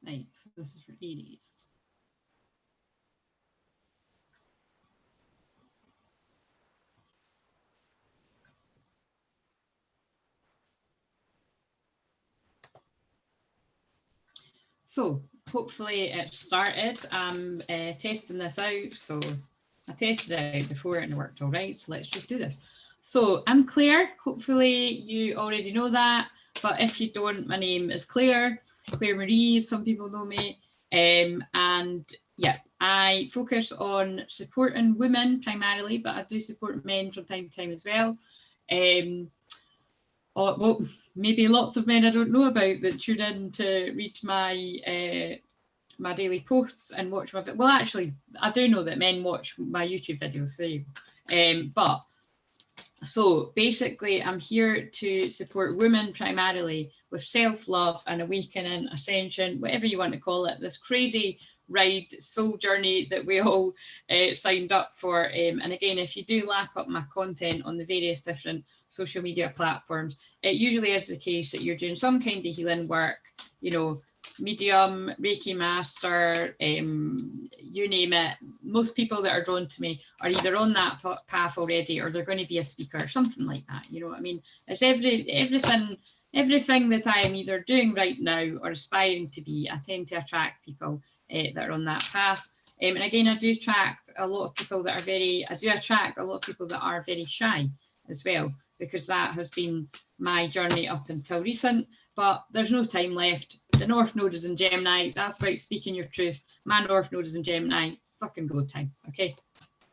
Right, so this is for Aries. So hopefully it started. I'm testing this out. So I tested it out before and it worked all right. So let's just do this. So I'm Claire. Hopefully you already know that. But if you don't, my name is Claire Marie. Some people know me. And yeah, I focus on supporting women primarily, but I do support men from time to time as well. Well, maybe lots of men I don't know about that tune in to read my my daily posts and watch my well, actually, I do know that men watch my YouTube videos. So, but so basically, I'm here to support women primarily with self-love and awakening, ascension, whatever you want to call it. This crazy ride, soul journey that we all signed up for. And again, if you do lap up my content on the various different social media platforms, it usually is the case that you're doing some kind of healing work, you know, medium, Reiki master, you name it. Most people that are drawn to me are either on that path already or they're going to be a speaker, something like that. You know what I mean? It's everything that I am either doing right now or aspiring to be. I tend to attract people that are on that path. And again, I do attract a lot of people that are very shy as well, because that has been my journey up until recent. But there's no time left. The North Node is in Gemini. That's about speaking your truth. My North Node is in Gemini. Suck and go time. Okay,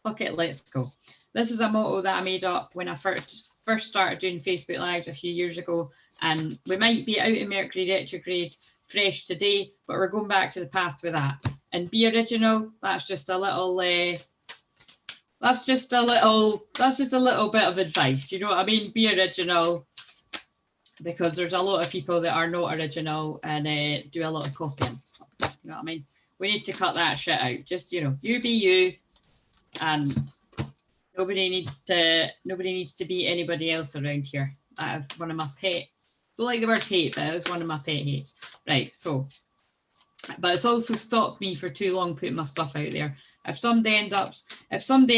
fuck it, let's go. This is a motto that I made up when I first started doing Facebook Lives a few years ago. And we might be out in Mercury retrograde fresh today, but we're going back to the past with that. And be original. That's just a little bit of advice. You know what I mean? Be original. Because there's a lot of people that are not original and do a lot of copying. You know what I mean? We need to cut that shit out. Just, you know, you be you, and nobody needs to be anybody else around here. That is one of my pet. Don't like the word hate, but it is one of my pet hates. Right. So, but it's also stopped me for too long putting my stuff out there. If somebody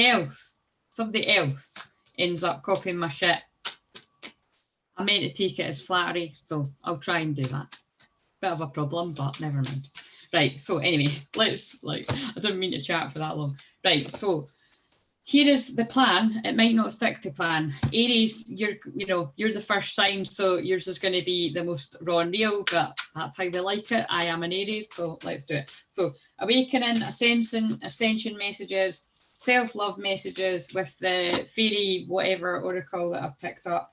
else ends up copying my shit, I meant to take it as flattery, so I'll try and do that. Bit of a problem, but never mind. Right, so anyway, I didn't mean to chat for that long. Right, so here is the plan. It might not stick to plan. Aries, you're the first sign, so yours is going to be the most raw and real, but that's how we like it. I am an Aries, so let's do it. So awakening, ascension messages, self-love messages with the fairy whatever oracle that I've picked up.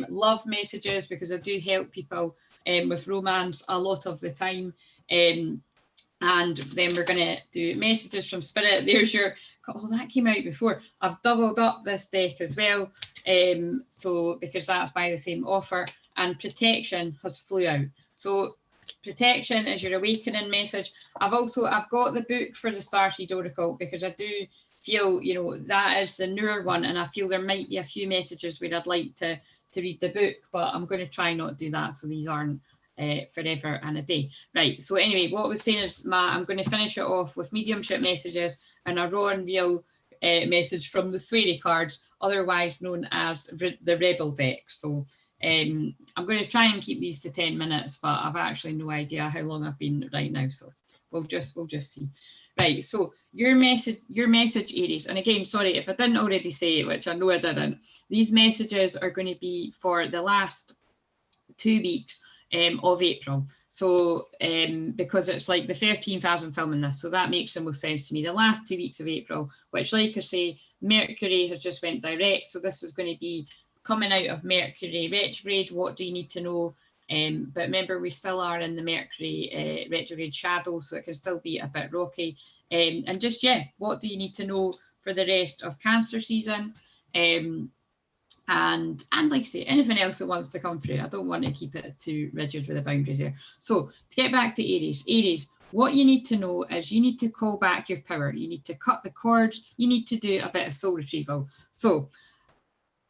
Love messages, because I do help people with romance a lot of the time. And then we're going to do messages from spirit. There's your, that came out before. I've doubled up this deck as well. So because that's by the same offer. And protection has flew out. So protection is your awakening message. I've got the book for the Starseed Oracle, because I do feel, you know, that is the newer one, and I feel there might be a few messages where I'd like to read the book, but I'm going to try not do that, so these aren't forever and a day. Right, so anyway, what I was saying is I'm going to finish it off with mediumship messages and a raw and real message from the Sweary cards, otherwise known as the Rebel deck. So I'm going to try and keep these to 10 minutes, but I've actually no idea how long I've been right now, so we'll just see. Right, so your message, Aries, and again, sorry if I didn't already say it, which I know I didn't. These messages are going to be for the last 2 weeks of April. So because it's like the 13th as I'm filming this, so that makes the most sense to me. The last 2 weeks of April, which, like I say, Mercury has just went direct. So this is going to be coming out of Mercury retrograde. What do you need to know? But remember, we still are in the Mercury retrograde shadow, so it can still be a bit rocky. And just, what do you need to know for the rest of Cancer season? And like I say, anything else that wants to come through. I don't want to keep it too rigid with the boundaries here. So to get back to Aries, what you need to know is you need to call back your power. You need to cut the cords. You need to do a bit of soul retrieval. So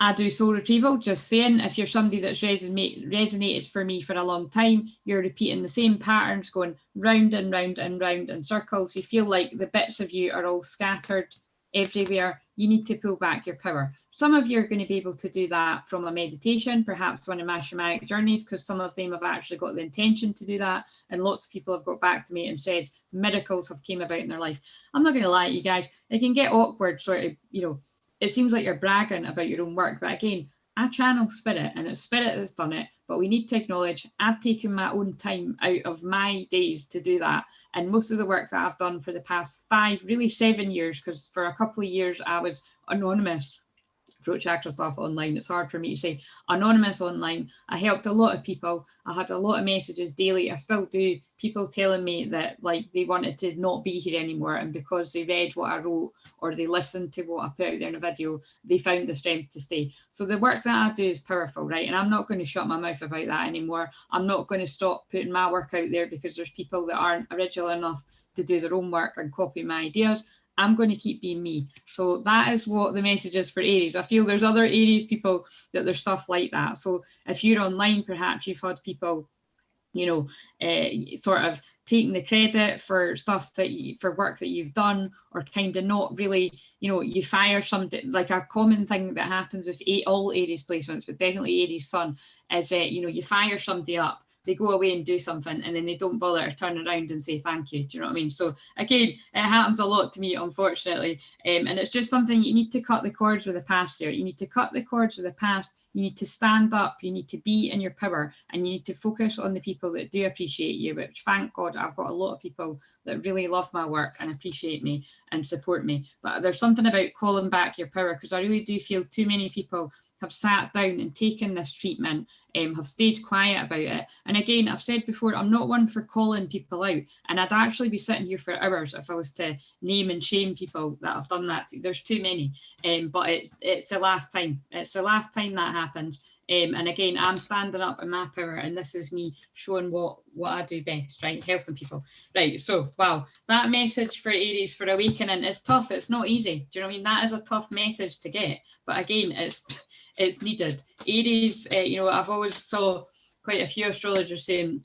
I do soul retrieval, just saying. If you're somebody that's resonated for me for a long time, you're repeating the same patterns, going round and round and round in circles. You feel like the bits of you are all scattered everywhere. You need to pull back your power. Some of you are going to be able to do that from a meditation, perhaps one of my shamanic journeys, because some of them have actually got the intention to do that. And lots of people have got back to me and said miracles have came about in their life. I'm not going to lie to you guys, it can get awkward, sort of, you know, it seems like you're bragging about your own work, but again, I channel spirit and it's spirit that's done it, but we need to acknowledge I've taken my own time out of my days to do that. And most of the work that I've done for the past 5, really 7 years, because for a couple of years I was anonymous, throat chakra stuff online. It's hard for me to say anonymous online. I helped a lot of people. I had a lot of messages daily. I still do. People telling me that like they wanted to not be here anymore, and because they read what I wrote or they listened to what I put out there in a video, they found the strength to stay. So the work that I do is powerful, right? And I'm not going to shut my mouth about that anymore. I'm not going to stop putting my work out there because there's people that aren't original enough to do their own work and copy my ideas. I'm going to keep being me. So that is what the message is for Aries. I feel there's other Aries people that there's stuff like that. So if you're online, perhaps you've had people, you know, sort of taking the credit for stuff that for work that you've done, or kind of not really, you know, you fire somebody. Like a common thing that happens with all Aries placements, but definitely Aries Sun, is you know, you fire somebody up, they go away and do something, and then they don't bother to turn around and say thank you. Do you know what I mean? So again, it happens a lot to me, unfortunately. And it's just something you need to cut the cords with the past here. You need to cut the cords with the past. You need to stand up. You need to be in your power, and you need to focus on the people that do appreciate you, which thank God I've got a lot of people that really love my work and appreciate me and support me. But there's something about calling back your power, because I really do feel too many people have sat down and taken this treatment, have stayed quiet about it. And again, I've said before, I'm not one for calling people out, and I'd actually be sitting here for hours if I was to name and shame people that have done that. There's too many, but it's the last time. It's the last time that happens. And again, I'm standing up in my power, and this is me showing what I do best, right? Helping people. Right, so, wow, that message for Aries for awakening is tough. It's not easy. Do you know what I mean? That is a tough message to get. But again, it's needed. Aries, you know, I've always saw quite a few astrologers saying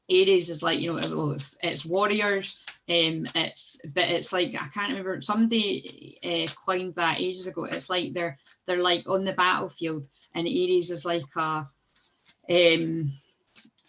Aries is like, you know, it's warriors. It's like, I can't remember, somebody coined that ages ago. It's like they're like on the battlefield, and Aries is like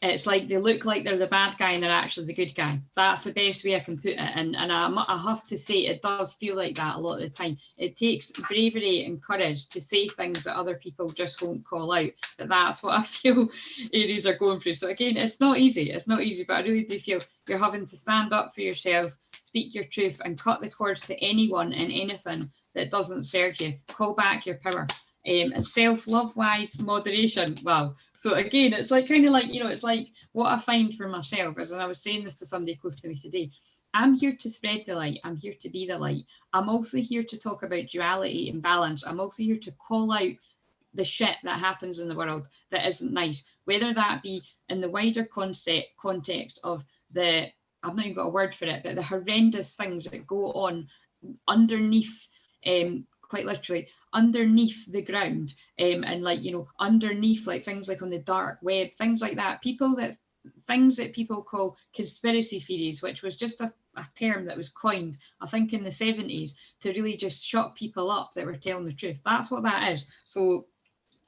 it's like they look like they're the bad guy and they're actually the good guy. That's the best way I can put it. And I have to say, it does feel like that a lot of the time. It takes bravery and courage to say things that other people just won't call out. But that's what I feel Aries are going through. So again, it's not easy. It's not easy, but I really do feel you're having to stand up for yourself, speak your truth, and cut the cords to anyone and anything that doesn't serve you. Call back your power. And self-love wise, moderation. Wow. So again, it's like kind of like, you know, it's like what I find for myself is, and I was saying this to somebody close to me today, I'm here to spread the light. I'm here to be the light. I'm also here to talk about duality and balance. I'm also here to call out the shit that happens in the world that isn't nice, whether that be in the wider context of the, I've not even got a word for it, but the horrendous things that go on underneath, quite literally underneath the ground, and like, you know, underneath, like things like on the dark web, things like that, things that people call conspiracy theories, which was just a term that was coined, I think, in the 70s to really just shut people up that were telling the truth. That's what that is. So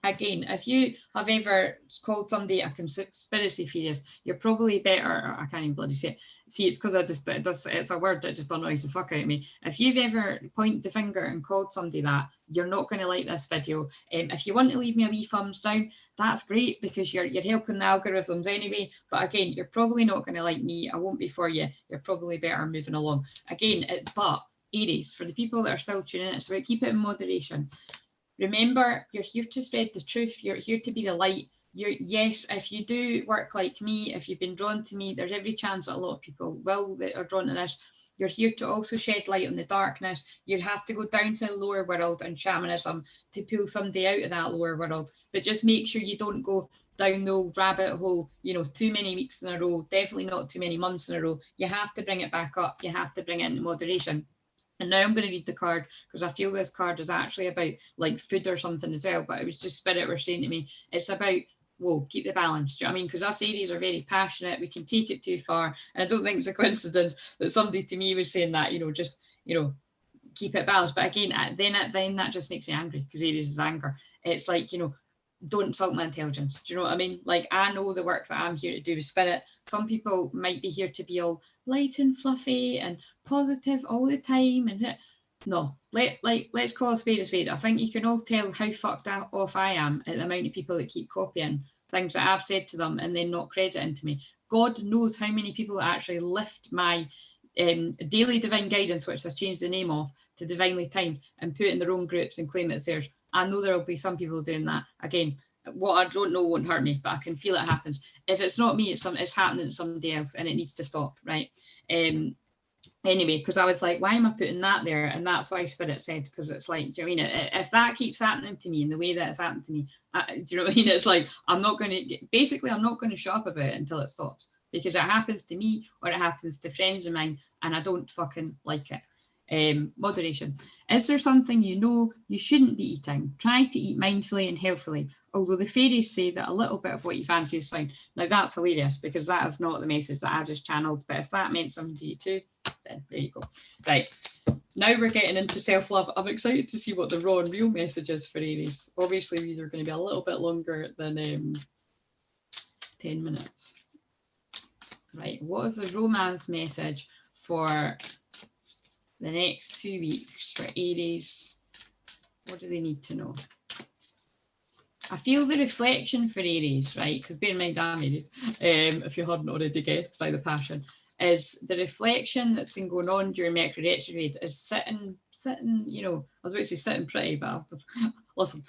again, if you have ever called somebody a conspiracy theorist, you're probably better. I can't even bloody say it. See, it's because it's a word that just annoys the fuck out of me. If you've ever pointed the finger and called somebody that, you're not going to like this video. If you want to leave me a wee thumbs down, that's great, because you're helping the algorithms anyway. But again, you're probably not going to like me. I won't be for you. You're probably better moving along. Again, but Aries, for the people that are still tuning in, it's about keep it in moderation. Remember, you're here to spread the truth. You're here to be the light. Yes, if you do work like me, if you've been drawn to me, there's every chance that a lot of people that are drawn to this. You're here to also shed light on the darkness. You have to go down to the lower world and shamanism to pull somebody out of that lower world. But just make sure you don't go down the old rabbit hole, you know, too many weeks in a row, definitely not too many months in a row. You have to bring it back up. You have to bring it into moderation. And now I'm going to read the card because I feel this card is actually about like food or something as well. But it was just Spirit were saying to me, it's about, whoa, keep the balance. Do you know what I mean? Because us Aries are very passionate. We can take it too far. And I don't think it's a coincidence that somebody to me was saying that, just, keep it balanced. But again, then that just makes me angry because Aries is anger. It's like, don't insult my intelligence. Do you know what I mean? Like, I know the work that I'm here to do with Spirit. Some people might be here to be all light and fluffy and positive all the time. And no, let's call a spade a spade. I think you can all tell how fucked off I am at the amount of people that keep copying things that I've said to them and then not crediting to me. God knows how many people actually lift my daily divine guidance, which I've changed the name of, to divinely timed, and put it in their own groups and claim it's theirs. I know there will be some people doing that. Again, what I don't know won't hurt me, but I can feel it happens. If it's not me, it's happening to somebody else, and it needs to stop, right? Anyway, because I was like, why am I putting that there? And that's why Spirit said, because it's like, do you know what I mean? If that keeps happening to me in the way that it's happened to me, do you know what I mean? It's like, I'm not going to shut up about it until it stops, because it happens to me or it happens to friends of mine, and I don't fucking like it. Moderation. Is there something you shouldn't be eating? Try to eat mindfully and healthily, although the fairies say that a little bit of what you fancy is fine. Now that's hilarious, because that is not the message that I just channeled, but if that meant something to you too, then there you go. Right, now we're getting into self-love. I'm excited to see what the raw and real message is for Aries. Obviously these are going to be a little bit longer than 10 minutes. Right, what is the romance message for the next 2 weeks for Aries? What do they need to know? I feel the reflection for Aries, right? Because bear in mind I'm Aries, if you hadn't already guessed by the passion, is the reflection that's been going on during Mercury retrograde is sitting, I was about to say sitting pretty, but I have to, listen,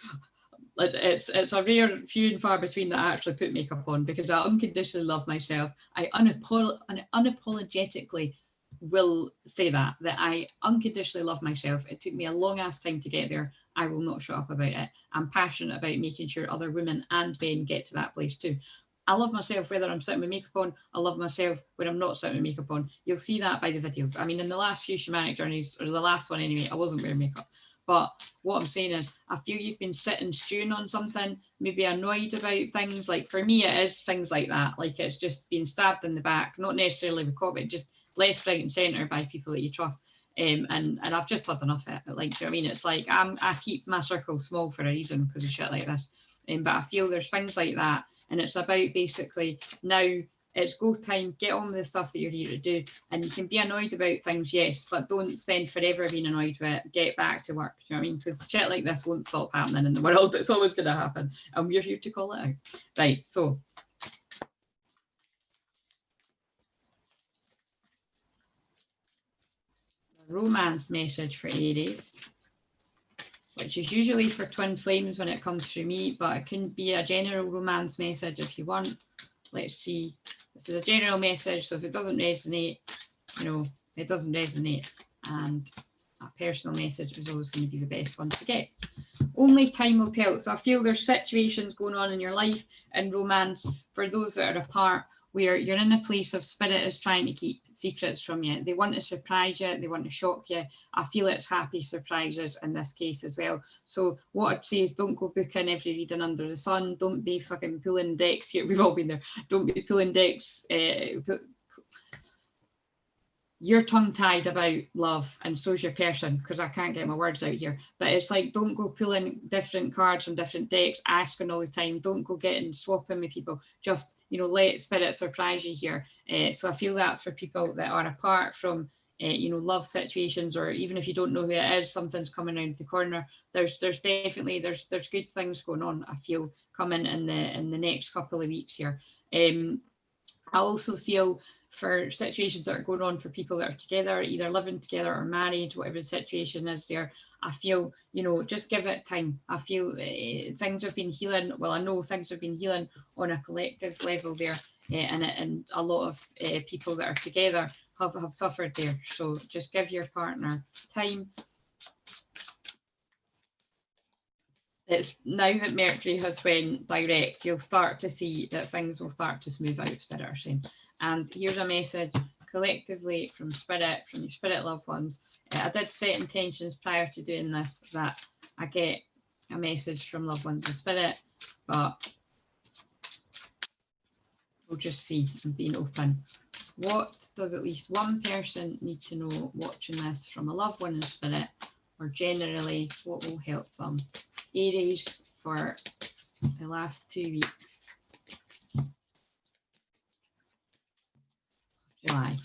it's a rare few and far between that I actually put makeup on, because I unconditionally love myself. I unapologetically will say that I unconditionally love myself. It took me a long ass time to get there. I will not shut up about it. I'm passionate about making sure other women and men get to that place too. I love myself whether I'm sitting with makeup on. I love myself when I'm not sitting with makeup on. You'll see that by the videos. I mean, in the last few shamanic journeys, or the last one anyway, I wasn't wearing makeup. But what I'm saying is, I feel you've been sitting stewing on something, maybe annoyed about things. Like for me, it is things like that. Like it's just being stabbed in the back, not necessarily with copy, just left, right, and centre by people that you trust. And I've just had enough of it. Like, do you know what I mean? It's like I keep my circle small for a reason, because of shit like this. But I feel there's things like that, and it's about basically now it's go time, get on with the stuff that you're here to do. And you can be annoyed about things, yes, but don't spend forever being annoyed with it. Get back to work. Do you know what I mean? Because shit like this won't stop happening in the world. It's always going to happen. And we're here to call it out. Right, so the romance message for Aries, which is usually for twin flames when it comes through me, but it can be a general romance message if you want. Let's see. This is a general message, so if it doesn't resonate, it doesn't resonate. And a personal message is always going to be the best one to get. Only time will tell. So I feel there's situations going on in your life and romance for those that are apart, where you're in a place of Spirit is trying to keep secrets from you. They want to surprise you. They want to shock you. I feel it's happy surprises in this case as well. So what I'd say is, don't go booking every reading under the sun. Don't be fucking pulling decks here. We've all been there. Don't be pulling decks. You're tongue-tied about love, and so's your person, because I can't get my words out here. But it's like, don't go pulling different cards from different decks, asking all the time. Don't go getting swapping with people. Just, let Spirit surprise you here. So I feel that's for people that are apart from, love situations, or even if you don't know who it is, something's coming around the corner. There's definitely there's good things going on, I feel, coming in the next couple of weeks here. I also feel for situations that are going on for people that are together, either living together or married, whatever the situation is there, I feel, just give it time. I feel things have been healing. Well, I know things have been healing on a collective level there, and a lot of people that are together have suffered there. So just give your partner time. It's now that Mercury has went direct, you'll start to see that things will start to smooth out better. And here's a message collectively from spirit, from your spirit loved ones. I did set intentions prior to doing this that I get a message from loved ones in spirit, but we'll just see. I'm being open. What does at least one person need to know watching this from a loved one in spirit, or generally what will help them? Aries for the last 2 weeks. July.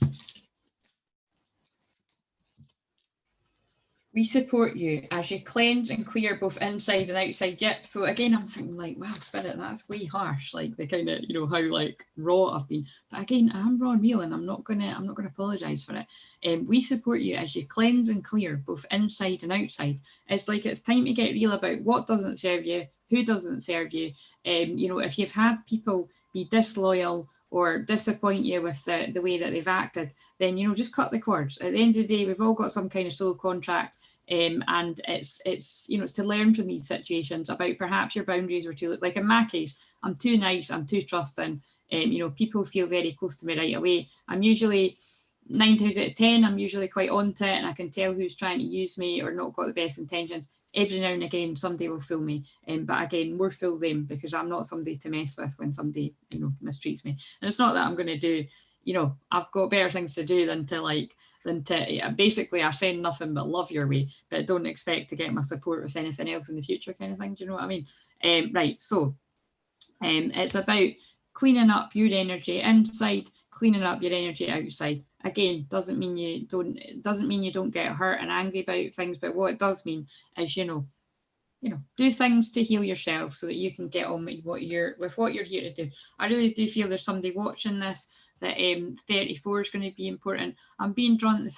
We support you as you cleanse and clear both inside and outside. Yep. So again, I'm thinking like, wow, spirit, that's way harsh. Like the kind of, how like raw I've been. But again, I'm raw and real, and I'm not gonna apologize for it. We support you as you cleanse and clear both inside and outside. It's like it's time to get real about what doesn't serve you, who doesn't serve you. If you've had people be disloyal or disappoint you with the way that they've acted, then just cut the cords. At the end of the day, we've all got some kind of soul contract, and it's to learn from these situations about perhaps your boundaries were too, like in my case, I'm too nice, I'm too trusting. People feel very close to me right away. I'm usually 9 times out of 10, I'm usually quite onto it, and I can tell who's trying to use me or not got the best intentions. Every now and again, somebody will fool me, but again, more fool them, because I'm not somebody to mess with when somebody mistreats me. And it's not that I'm going to do, I've got better things to do than to basically I send nothing but love your way, but don't expect to get my support with anything else in the future, kind of thing. Do you know what I mean? Right. So it's about cleaning up your energy inside, cleaning up your energy outside. Again, doesn't mean you don't get hurt and angry about things, but what it does mean is do things to heal yourself so that you can get on with what you're here to do. I really do feel there's somebody watching this that 34 is going to be important. I'm being drawn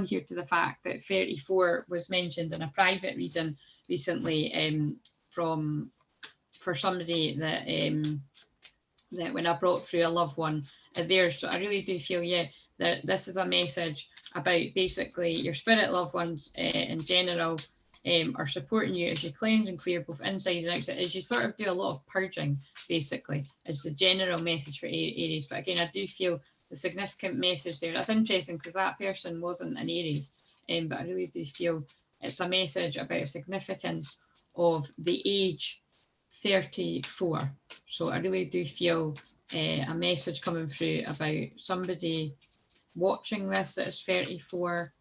here to the fact that 34 was mentioned in a private reading recently for somebody that when I brought through a loved one theirs. So I really do feel, that this is a message about basically your spirit loved ones in general are supporting you as you cleanse and clear both inside and outside, as you sort of do a lot of purging, basically. It's a general message for Aries. But again, I do feel the significant message there. That's interesting because that person wasn't an Aries, but I really do feel it's a message about significance of the age 34. So I really do feel a message coming through about somebody watching this that is 34,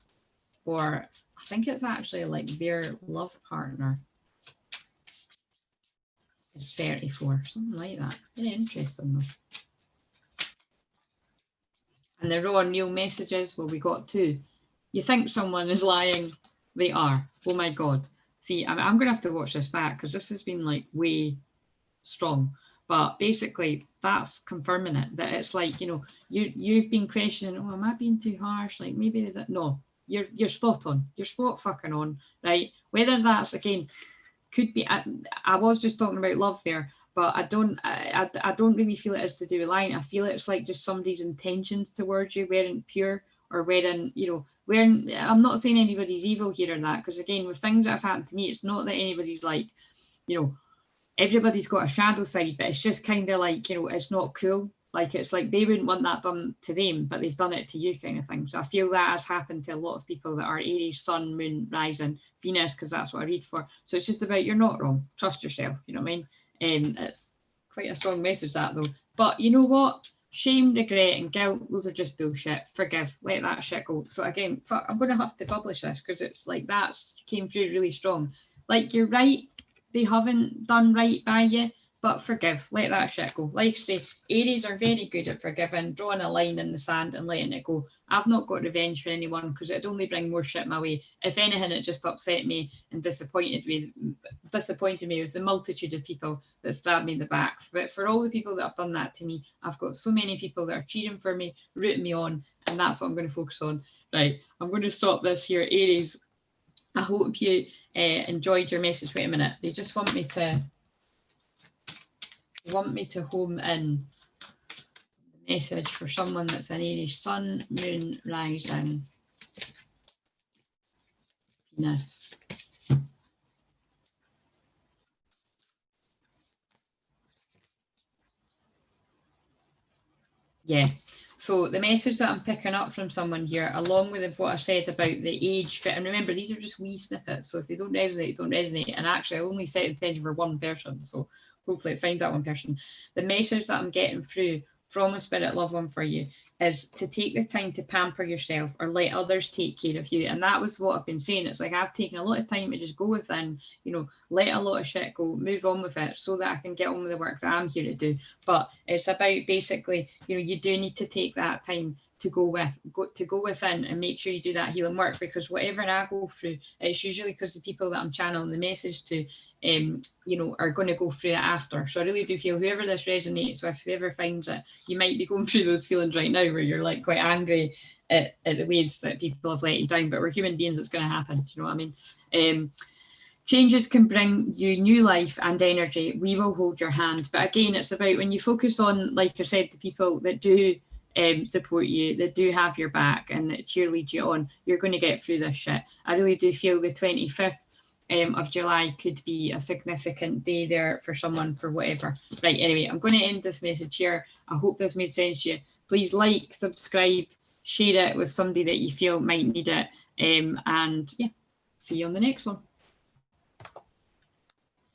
or I think it's actually like their love partner is 34, something like that. Very interesting though. And the raw and real messages, well, we got 2. You think someone is lying, they are. Oh my God. See, I'm going to have to watch this back because this has been like way strong. But basically, that's confirming it, that it's like, you've been questioning, am I being too harsh? Like maybe that. No, you're spot on. You're spot fucking on, right? Whether that's, again, could be, I was just talking about love there, but I don't really feel it is to do with lying. I feel it's like just somebody's intentions towards you weren't pure, or weren't, I'm not saying anybody's evil here or that, because again, with things that have happened to me, it's not that anybody's like, everybody's got a shadow side, but it's just kind of like, it's not cool. Like, it's like they wouldn't want that done to them, but they've done it to you, kind of thing. So I feel that has happened to a lot of people that are Aries, Sun, Moon, Rising, Venus, because that's what I read for. So it's just about, you're not wrong. Trust yourself. You know what I mean? It's quite a strong message, that though. But you know what? Shame, regret, and guilt, those are just bullshit. Forgive, let that shit go. So again, I'm going to have to publish this because it's like that came through really strong. Like, you're right. They haven't done right by you, but forgive, let that shit go. Like I say, Aries are very good at forgiving, drawing a line in the sand and letting it go. I've not got revenge for anyone because it'd only bring more shit my way. If anything, it just upset me and disappointed me with the multitude of people that stabbed me in the back. But for all the people that have done that to me, I've got so many people that are cheering for me, rooting me on, and that's what I'm going to focus on. Right, I'm going to stop this here, Aries. I hope you enjoyed your message. Wait a minute. They just want me to home in the message for someone that's an Aries Sun, Moon, Rising, Venus. Yeah. So the message that I'm picking up from someone here, along with what I said about the age fit, and remember, these are just wee snippets. So if they don't resonate, don't resonate. And actually, I only set intention for one person. So hopefully it finds that one person. The message that I'm getting through from a spirit loved one for you is to take the time to pamper yourself or let others take care of you. And that was what I've been saying. It's like I've taken a lot of time to just go within, you know, let a lot of shit go, move on with it so that I can get on with the work that I'm here to do. But it's about basically, you know, you do need to take that time to go within and make sure you do that healing work, because whatever I go through, it's usually because the people that I'm channeling the message to, you know, are going to go through it after. So I really do feel whoever this resonates with, whoever finds it, you might be going through those feelings right now where you're like quite angry at the ways that people have let you down, but we're human beings, it's going to happen. You know what I mean? Changes can bring you new life and energy. We will hold your hand. But again, it's about when you focus on, like I said, the people that do support you, that do have your back and that cheerlead you on, you're going to get through this shit. I really do feel the 25th of July could be a significant day there for someone, for whatever. Right, anyway, I'm going to end this message here. I hope this made sense to you. Please like, subscribe, share it with somebody that you feel might need it. And yeah, see you on the next one.